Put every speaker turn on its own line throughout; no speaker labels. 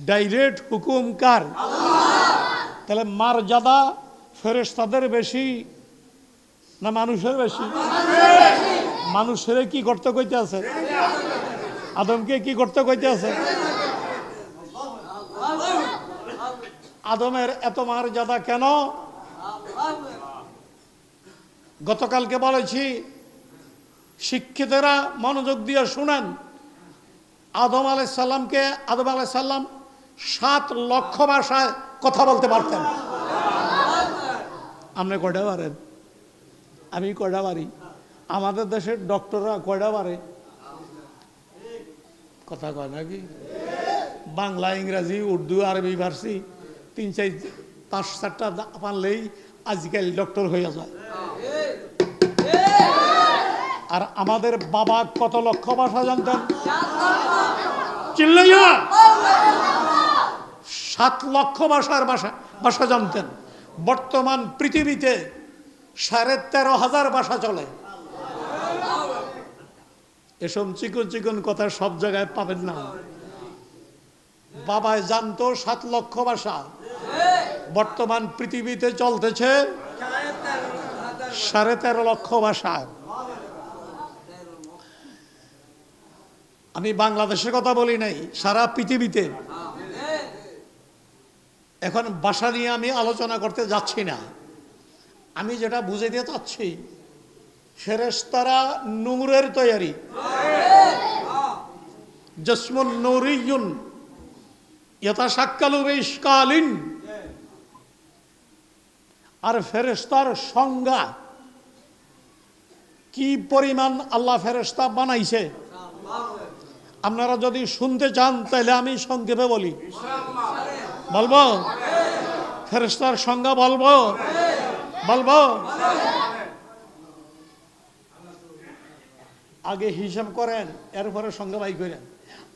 Direct হুকুম কার? তাহলে মর্যাদা ফেরেশতাদের বেশি না মানুষের বেশি? মানুষের কি করতে কইতে আছে? আদমকে কি করতে কইতে আছে? আদমের এত মর্যাদা কেন? গতকালকে বলেছি, শিক্ষিতরা মনোযোগ দিয়ে শুনেন। আদম আলাইহিস সালাম 7 লক্ষ ভাষায় কথা বলতে পারতেন। আপনি কয়টা পারেন? আমি কয়টা পারি? আমাদের দেশের ডক্টররা কয়টা পারে? কথা কয় নাকি? বাংলা, ইংরাজি, উর্দু, আরবি, ফার্সি 3-4-5-4টা পারলেই আজকাল ডক্টর হয়ে যায়। আর আমাদের বাবা কত লক্ষ ভাষা জানতেন? চিল্লাইয়া 7 লক্ষ ভাষা জানতেন। বর্তমান পৃথিবীতে 13,500 ভাষা চলে। এসব চিকন চিকন কথা সব জায়গায় পাবেন না। বাবায় জানতো 7 লক্ষ ভাষা। বর্তমান পৃথিবীতে চলতেছে 13.5 লক্ষ ভাষা। আমি বাংলাদেশের কথা বলি নাই, সারা পৃথিবীতে। এখন ভাষা নিয়ে আমি আলোচনা করতে যাচ্ছি না। আমি যেটা বুঝাইতে চাচ্ছি, ফেরেশতারা নূরের তৈরি, জসমুন নূরিয়ুন ইয়াতাশাক্কালু বিইশকালিন। আর ফেরেশতার সংজ্ঞা কি পরিমাণ আল্লাহ ফেরেশতা বানাইছে, আপনারা যদি শুনতে চান তাহলে আমি সংক্ষেপে বলি। বলবো? ফেরেশতার সংজ্ঞা বলবো? আগে হিসাব করেন, এরপরে সংজ্ঞা বাই করেন।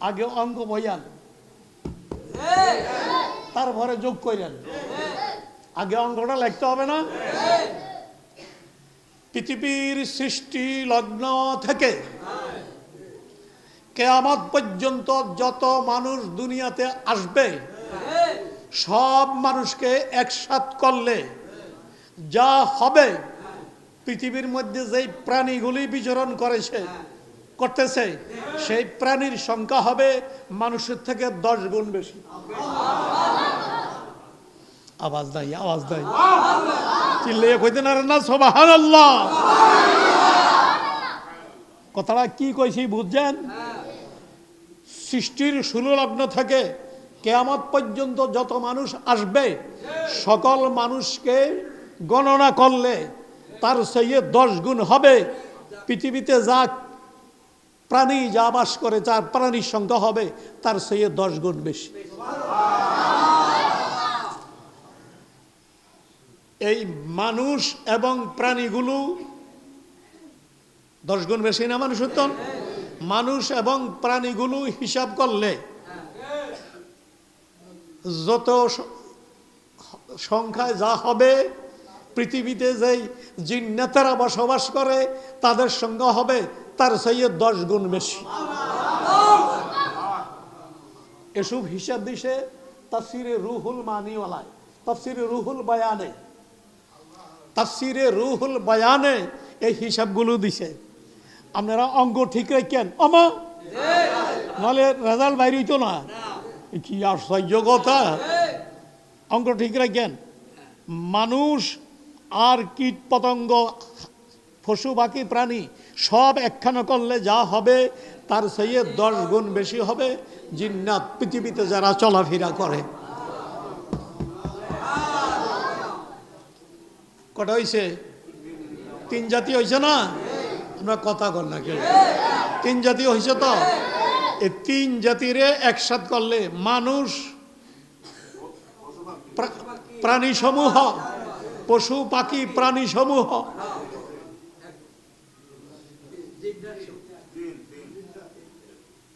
আগে অঙ্ক বইয়ান, তারপরে যোগ করেন। আগে অঙ্কটা লিখতে হবে না? পৃথিবীর সৃষ্টি লগ্ন থেকে কিয়ামত পর্যন্ত যত মানুষ দুনিয়াতে আসবে, সব মানুষকে একসাথ করলে যা হবে, পৃথিবীর মধ্যে যেই প্রাণীগুলি বিচরণ করতেছে সেই প্রাণীর সংখ্যা হবে মানুষের থেকে 10 গুণ বেশি। আওয়াজ নাই চিল্লিয়ে কইতে না সুবহানাল্লাহ। কথাটা কি কইছি বুঝছেন? সৃষ্টির শুরু লগ্ন থেকে কিয়ামত পর্যন্ত যত মানুষ আসবে, সকল মানুষকে গণনা করলে তার চেয়ে 10 গুণ হবে। পৃথিবীতে যা প্রাণী যা বাস করে, যার প্রাণীর সংখ্যা হবে তার চেয়ে 10 গুণ বেশি। এই মানুষ এবং প্রাণীগুলো 10 গুণ বেশি না মানুষ? মানুষ এবং প্রাণীগুলো হিসাব করলে যত সংখ্যায় যা হবে, পৃথিবীতে যেই জিন্নাতেরা বসবাস করে তাদের সংখ্যা হবে তার চেয়ে 10 গুণ বেশি। এসব হিসাব দিছে তাফসিরে রুহুল মানিওয়ালায়, তাফসিরে রুহুল বায়ানে এই হিসাবগুলো দিছে। আপনারা অঙ্ক ঠিক রাখেন আমা, নাহলে রেজাল্ট বাইরে হইতো না। কি আশ্চর্য কথা! অঙ্ক ঠিক রাখেন। মানুষ আর কীট পতঙ্গ, পশু পাখি প্রাণী সব একখানা করলে যা হবে তার চেয়ে 10 গুণ বেশি হবে জিন্নাত, পৃথিবীতে যারা চলাফেরা করে। কটা হয়েছে? 3 জাতি হয়েছে না? আমরা কথা কর না কেউ। 3 জাতি হয়েছে তো? এই 3 জাতিরে একসাথ করলে মানুষ, প্রাণী সমূহ, পশু পাখি প্রাণী সমূহ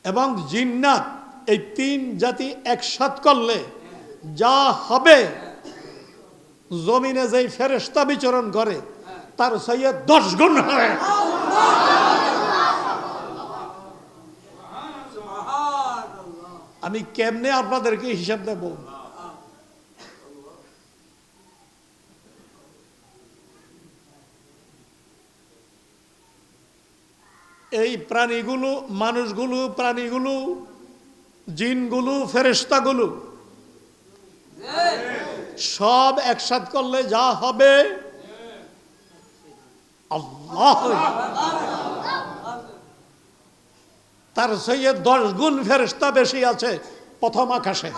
এবং জিন্নাত, এই 3 জাতি একসাথ করলে যা হবে, জমিনে যেই ফেরেশতা বিচরণ করে তার চেয়ে 10 গুণ হবে। আমি কেমনে আপনাদেরকে হিসাব দেব? এই প্রাণীগুলো, মানুষগুলো, প্রাণীগুলো, জিনগুলো, ফেরেশতাগুলো সব একসাথ করলে যা হবে আল্লাহ, তার চেয়ে 10 গুণ ফেরেশতা বেশি আছে প্রথম আকাশে।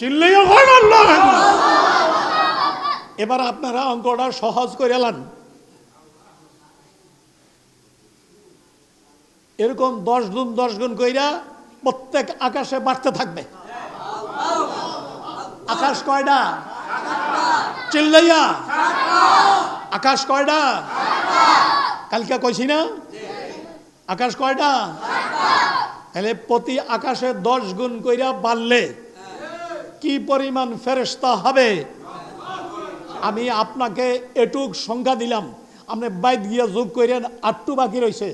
চিল্লাইয়া বলেন আল্লাহু আকবার। এবার আপনারা অঙ্কটা সহজ করে এলেন। এরকম 10 গুণ কইরা প্রত্যেক আকাশে বাড়তে থাকবে। আকাশ কয়টা? চিল্লাইয়া আকাশ কয়টা? কালকে কইছি না আকাশ কয়টা? তাহলে প্রতি আকাশে 10 গুণ কইরা বাড়লে কি পরিমাণ ফেরেশতা হবে? আমি আপনাকে এটুক সংখ্যা দিলাম, আপনি বাইদ গিয়া যোগ করেন, 8টু বাকি রয়েছে,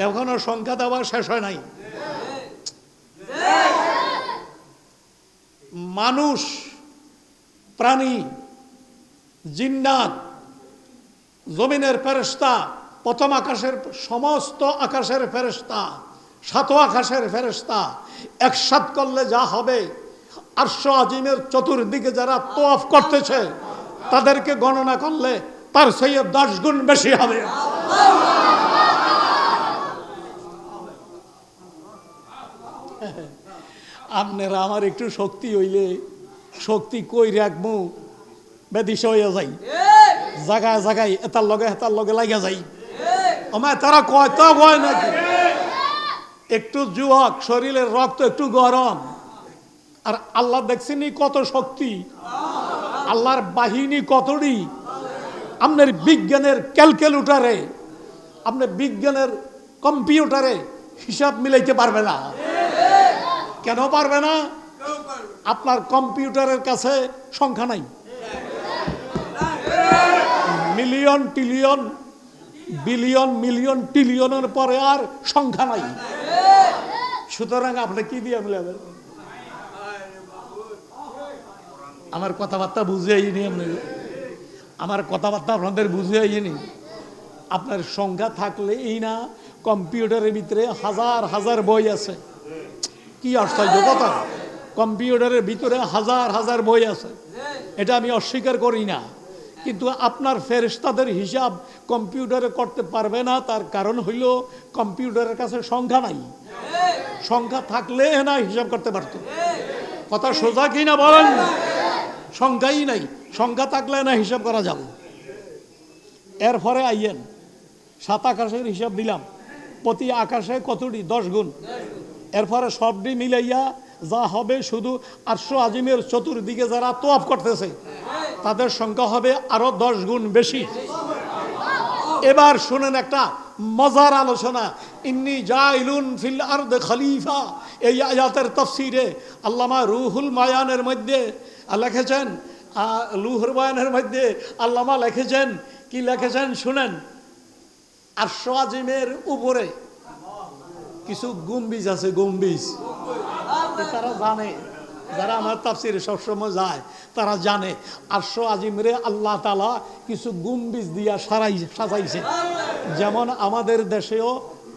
এখনো সংখ্যা দেওয়া শেষ হয় নাই। মানুষ, প্রাণী, জিন্নাত, জমিনের ফেরেশতা, প্রথম আকাশের সমস্ত আকাশের ফেরেশতা, 7 আকাশের ফেরেশতা একসাথ করলে যা হবে, আরশ আজিমের চতুর্দিকে যারা তওয়াফ করতেছে তাদেরকে গণনা করলে তার চেয়ে 10 গুণ বেশি হবে। আপনারা আমার একটু শক্তি হইলে, শক্তি কই রাখবো, বেদিস হইয়া যাই, জায়গায় জায়গায় এটার লগে লাগিয়া যাই। আমার তারা কয় তা কয় নাকি? একটু যুবক, শরীরের রক্ত একটু গরম, আর আল্লাহ দেখছেনি কত শক্তি, আল্লাহর বাহিনী কতটি। আপনার বিজ্ঞানের ক্যালকুলেটরে, আপনার বিজ্ঞানের কম্পিউটারে হিসাব মিলাইতে পারবে না। কেন পারবে না? আপনার কম্পিউটারের কাছে সংখ্যা নাই। মিলিয়ন, ট্রিলিয়ন, বিলিয়ন, মিলিয়ন, ট্রিলিয়নের পরে আর সংখ্যা নাই। সুতরাং আপনি কি দিয়ে মিলাবেন? আমার কথাবার্তা বুঝে আইনি, আমার কথাবার্তা আপনাদের বুঝে আইনি। আপনার সংখ্যা থাকলে এই না, কম্পিউটারের ভিতরে হাজার হাজার বই আছে। কি আশ্চর্য কথা, কম্পিউটারের ভিতরে হাজার হাজার বই আছে, এটা আমি অস্বীকার করি না। কিন্তু আপনার ফেরেশতাদের হিসাব কম্পিউটারে করতে পারবে না। তার কারণ হইল কম্পিউটারের কাছে সংখ্যা নাই। সংখ্যা থাকলে না হিসাব করতে পারত। কথা সোজা কি না বলেন? সংখ্যাই নাই, সংখ্যা থাকলে না হিসাব করা যাবে। এরপরে আইয়েন 7 আকাশের হিসাব দিলাম, প্রতি আকাশে কতটি? 10 গুণ। এরপরে সবটি মিলাইয়া যা হবে, শুধু আরশ আজিমের চতুর্দিকে যারা তওয়াফ করতেছে তাদের সংখ্যা হবে আরো 10 গুণ বেশি। এবার শুনেন একটা মজার আলোচনা। ইন্নী জাইলুন ফিল আরদ খলিফা, এই আয়াতের তাফসীরে আল্লামা রুহুল মায়ানের মধ্যে লিখেছেন, রুহুল মায়ানের মধ্যে আল্লামা লিখেছেন, কি লিখেছেন শুনেন। আরশ আজিমের উপরে কিছু গম্বুজ আছে, গম্বুজ। তারা জানে, যারা আমার তাফসীরে সবসময় যায় তারা জানে আরশ আজিমরে আল্লাহ তাআলা কিছু গম্বুজ দিয়া সাজাইছে। যেমন আমাদের দেশেও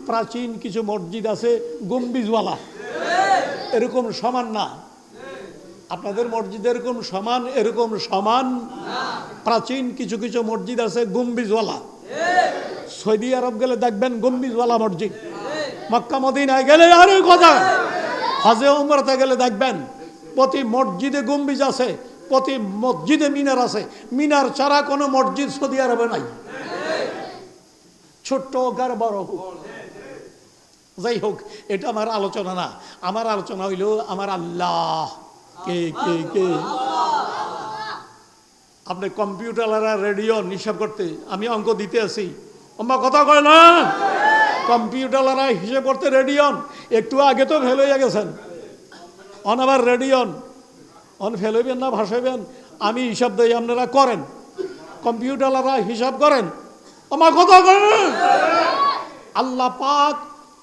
প্রাচীন কিছু মসজিদ আছে গম্বুজওয়ালা, এরকম সমান না। আপনাদের মসজিদ এরকম সমান, এরকম সমান প্রাচীন কিছু কিছু মসজিদ আছে গম্বুজওয়ালা। সৌদি আরব গেলে দেখবেন গম্বুজওয়ালা মসজিদ, মক্কা মদিনায় গেলে আরো কথা, হজে উমরাতে গেলে দেখবেন প্রতি মসজিদে গম্বুজ আছে, প্রতি মসজিদে মিনার আছে। মিনার ছাড়া কোনো মসজিদ সৌদি আরবে নাই, ছোট্ট হোক আর বড় হোক। যাই হোক, এটা আমার আলোচনা না। আমার আলোচনা হইল আমার আল্লাহ কে কে কে। আপনি কম্পিউটার রেডিও হিসাব করতে, আমি অঙ্ক দিতে আছি, আমার কথা কয় না। কম্পিউটাররা হিসেব করতে রেডিয়ন, একটু আগে তো ফেল হয়ে গেছেন, অন আবার রেডিয়ন, অন ফেল হইবেন না ভাসাইবেন। আমি হিসাব দিই, আপনারা করেন। কম্পিউটাররা হিসাব করেন, আমার কথা করেন। আল্লাহ পাক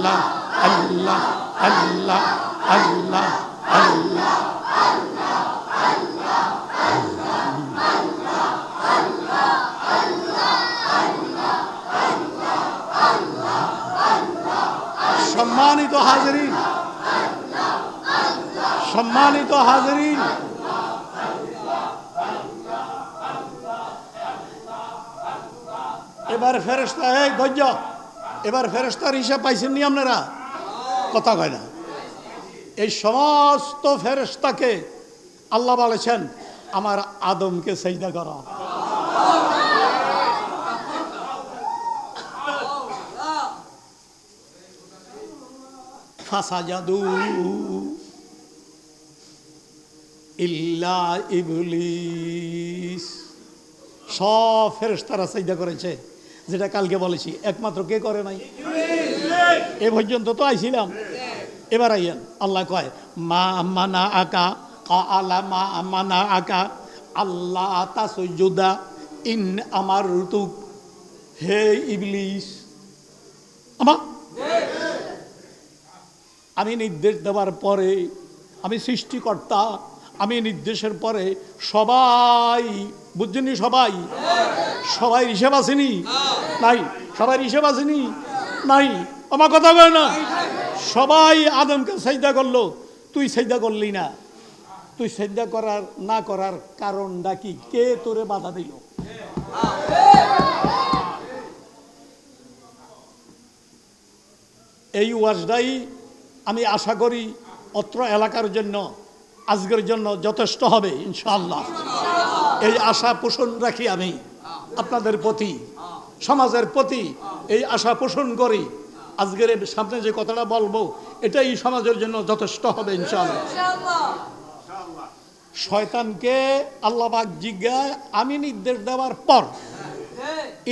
আল্লাহ আল্লাহ আল্লাহ আল্লাহ আল্লাহ সম্মানিত হাজরিন, সম্মানিত হাজরিন, এবার ফেরেশতা, এই ধৈর্য, এবার ফেরেশতার হিসাব পাইছেন নি আপনারা? কথা কয় না। এই সমস্ত ফেরেশতাকে আল্লাহ বলেছেন আমার আদমকে সিজদা করা। ফাসাজাদু ইল্লা ইবলিস, সব ফেরেশতারা সিজদা করেছে, যেটা কালকে বলেছি। একমাত্র কে করে নাই? এ পর্যন্ত তো আইছিলাম, এবার আইয়েন। আল্লাহ কয় মা মানা আকা কালা মা মানা আকা আল্লাহ তাসজুদা ইন আমারতুক, হে ইবলিস, আমি নির্দেশ দেওয়ার পরে, আমি সৃষ্টিকর্তা, আমি নির্দেশের পরে সবাই, বুঝছেনি? সবাই, সবাই হিসেব আসেনি? নাই। সবাই হিসেব আসেনি? নাই। আমার কথা বলে না। সবাই আদমকে সিজদা করলো, তুই সিজদা করলি না। তুই সিজদা করার না করার কারণটা কি? কে তোরে বাধা দিল? এই ওয়াজটাই আমি আশা করি অত্র এলাকার জন্য, আজকের জন্য যথেষ্ট হবে ইনশাআল্লাহ। এই আশা পোষণ রাখি আমি আপনাদের প্রতি, সমাজের প্রতি এই আশা পোষণ করি। আজকের সামনে যে কথাটা বলবো এটাই সমাজের জন্য যথেষ্ট হবে ইনশাআল্লাহ। শয়তানকে আল্লাহ পাক জিজ্ঞাসা, আমি নির্দেশ দেওয়ার পর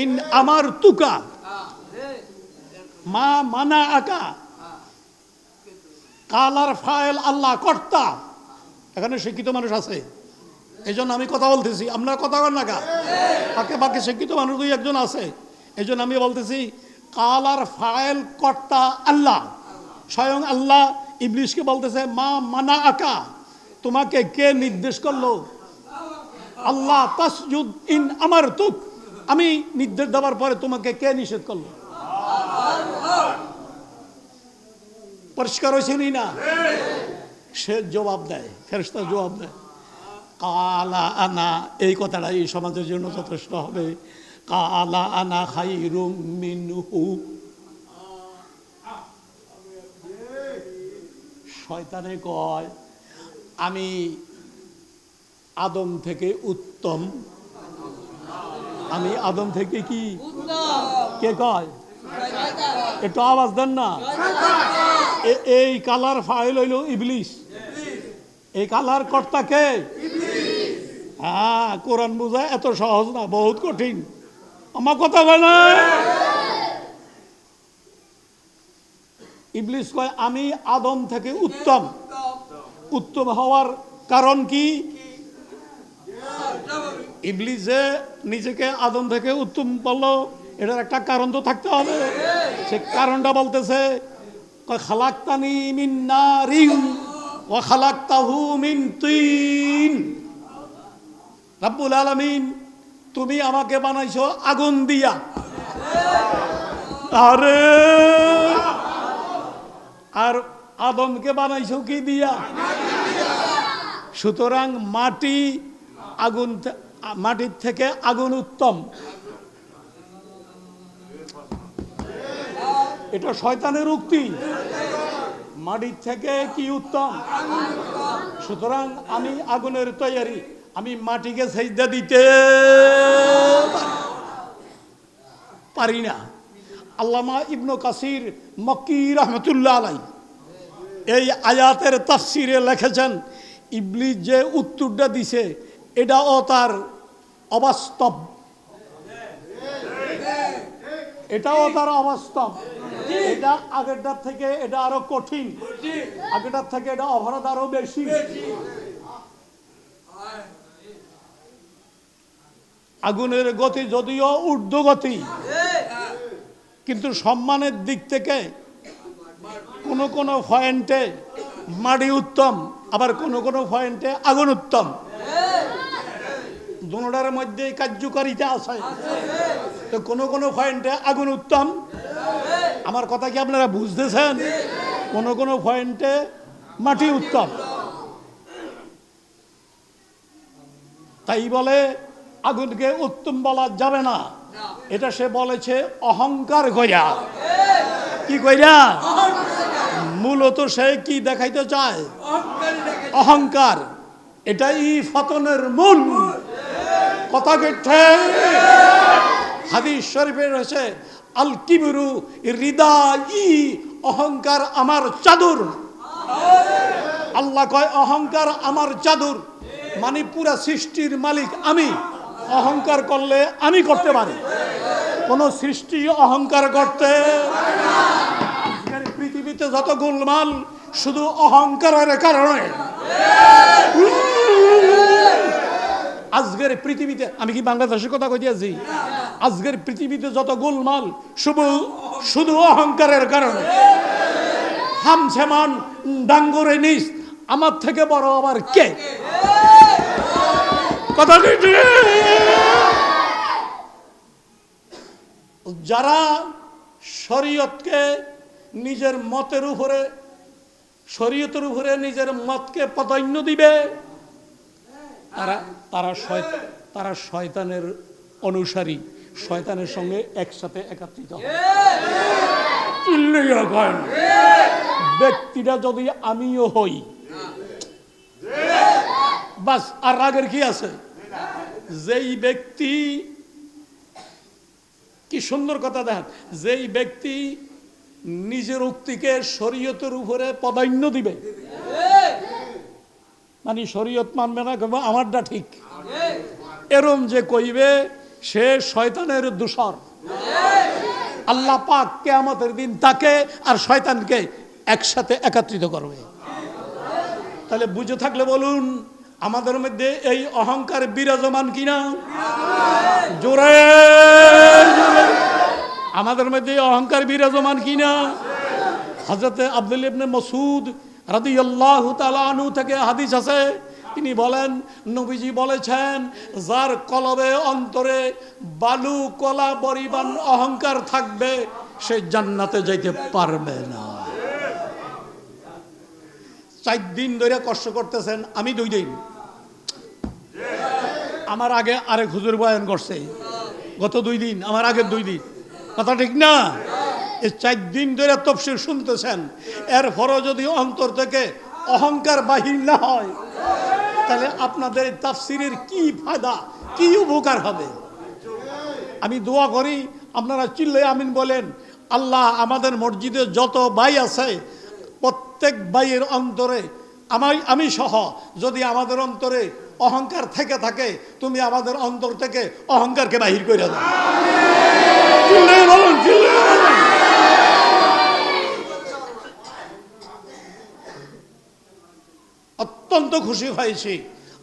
ইন আমার তুকা মা মানা আকা, কালার ফাইল আল্লাহ কর্তা। এখানে শিক্ষিত মানুষ আছে, এই জন্য আমি কথা বলতেছি, আপনারা কথা বলেন না কা? বাকি বাকি শিক্ষিত মানুষ দুই একজন আছে, এই জন্য আমি বলতেছি কালার ফাইল কর্তা আল্লাহ, স্বয়ং আল্লাহ ইবলিসকে বলতেছে মা মানা আকা, তোমাকে কে নির্দেশ করলো? আল্লাহ তাসজুদ ইন আমারতুক, আমি নির্দেশ দেওয়ার পরে তোমাকে কে নিষেধ করলো? পরিষ্কার হয়েছে না? সে জবাব দেয়, ফেরেশতা জবাব দেয় কালা আনা, এই কথাটা এই সমাজের জন্য যথেষ্ট হবে। কালা আনা খাইরুম মিনহু, শয়তানে কয় আমি আদম থেকে উত্তম। আমি আদম থেকে কি? কে কয়? একটু আওয়াজ দেন না। এই কালার ফাইল হইল ইবলিস, এই কালার কর্তা কে? হ্যাঁ, কোরআন বুঝা এত সহজ না, বহুত কঠিন। আমার কথা বলে না। ইবলিস কয় আমি আদম থেকে উত্তম। উত্তম হওয়ার কারণ কি? ইবলিস যে নিজেকে আদম থেকে উত্তম বললো, এটার একটা কারণ তো থাকতে হবে। সে কারণটা বলতেছে খালাকতানি মিন নারিন ওয়া খালাকতাহু মিন তিন, রব্বুল আলামিন তুমি আমাকে বানাইছো আগুন দিয়া, আরে আর আদমকে বানাইছো কি দিয়া? সুতরাং মাটি, আগুন, মাটির থেকে আগুন উত্তম। এটা শয়তানের উক্তি। মাটির থেকে কি উত্তম? সুতরাং আমি আগুনের তৈরি, আমি মাটিকে সেজদা দিতে পারি না। আল্লামা ইবনে কাসির মক্কি রহমতুল্লাহ আলাইহি এই আয়াতের তাফসিরে লিখেছেন ইবলিস যে উত্তরটা দিছে এটাও তার অবাস্তব, এটাও তার অবাস্তব। এটা আগেরটার থেকে এটা আরো কঠিন, আগেরটার থেকে এটা অপরাধ আরো বেশি। আগুনের গতি যদিও ঊর্ধ্বগতি, কিন্তু সম্মানের দিক থেকে কোন কোন পয়েন্টে মাটি উত্তম, আবার কোন কোন পয়েন্টে আগুন উত্তম। দুটার মধ্যে কার্যকারিতা আছে। তো কোন কোন পয়েন্টে আগুন উত্তম। আমার কথা কি আপনারা বুঝতেছেন? কোন কোন পয়েন্টে মাটি উত্তম। তাই বলে আগুনকে উত্তম বলা যাবে না, এটা সে বলেছে অহংকার কইরা। কি কইরা? মূলত সে কি দেখাইতে চায়? অহংকার। এটাই পতনের মূল। কথা কেটে হাদিস শরীফে রয়েছে আল কিবরু রিদাই, অহংকার আমার চাদর। আল্লাহ কয় অহংকার আমার চাদর, মানে পুরা সৃষ্টির মালিক আমি। অহংকার করলে আমি করতে পারি, কোন সৃষ্টি অহংকার করতে। পৃথিবীতে যত গোলমাল শুধু অহংকারের কারণে। আজকের পৃথিবীতে, আমি কি বাংলাদেশের কথা কইতেছি? আজকের পৃথিবীতে যত গোলমাল শুধু অহংকারের কারণে। হামছেমান ডাঙ্গরে নিস, আমার থেকে বড় আবার কে? কথা কি? যারা শরীয়তকে নিজের মতের উপরে, শরীয়তের উপরে নিজের মতকে প্রাধান্য দিবে, তারা শয়তানের অনুসারী, শয়তানের সঙ্গে একসাথে একাত্রিত হয়। ব্যক্তিটা যদি আমিও হই, বাস আর রাগের কি আছে? যেই ব্যক্তি, কি সুন্দর কথা দেখেন, যেই ব্যক্তি নিজের উক্তিকে শরীয়তের উপরে প্রাধান্য দিবে, মানে শরীয়ত মানবে না, আমারটা ঠিক, এরম যে কইবে সে শয়তানের দোসর। আল্লাহ পাক কিয়ামতের দিন তাকে আর শয়তানকে একসাথে একত্রিত করবে। তাহলে বুঝে থাকলে বলুন, আমাদের মধ্যে এই অহংকার বিরাজমান কিনা? জোরে আমাদের মধ্যে অহংকার বিরাজমান কিনা? হযরত আব্দুল্লাহ ইবনে মাসউদ রাদিয়াল্লাহু তাআলা আনহু থেকে হাদিস আছে, তিনি বলেন, নবীজি বলেছেন, যার কলবে অন্তরে বালু কলা পরিমাণ অহংকার থাকবে সে জান্নাতে যাইতে পারবে না। 4 দিন ধরে কষ্ট করতেছেন, আমি 2 দিন। আমার আগে আরেক হুজুর বয়ান করছে, গত 2 দিন, আমার আগের 2 দিন। কথা ঠিক না? এই 4 দিন ধরে তাফসীর শুনতেছেন, এরপরও যদি অন্তর থেকে অহংকার বাহির না হয়, তাহলে আপনাদের তাফসীরের কি ফায়দা, কি উপকার হবে? আমি দোয়া করি, আপনারা চিল্লে আমিন বলেন। আল্লাহ আমাদের মসজিদে যত ভাই আছে, প্রত্যেক ভাইয়ের অন্তরে, আমি সহ, যদি আমাদের অন্তরে অহংকার থেকে থাকে, তুমি আমাদের অন্তর থেকে অহংকারকে বাহির করে দাও। অত্যন্ত খুশি হয়েছি,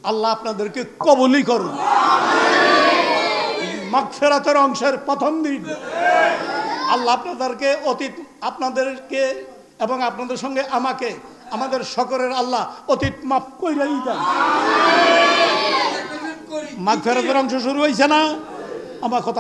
আল্লাহ আপনাদেরকে কবুলই করুন। মাগফিরাতের অংশের প্রথম দিন, আল্লাহ আপনাদেরকে এবং আপনাদের সঙ্গে আমাকে, আমাদের সকলের আল্লাহ অতীত মাফ কইরাই দেন। মাগফিরাতের অংশ শুরু হয়েছে না? আমার কথা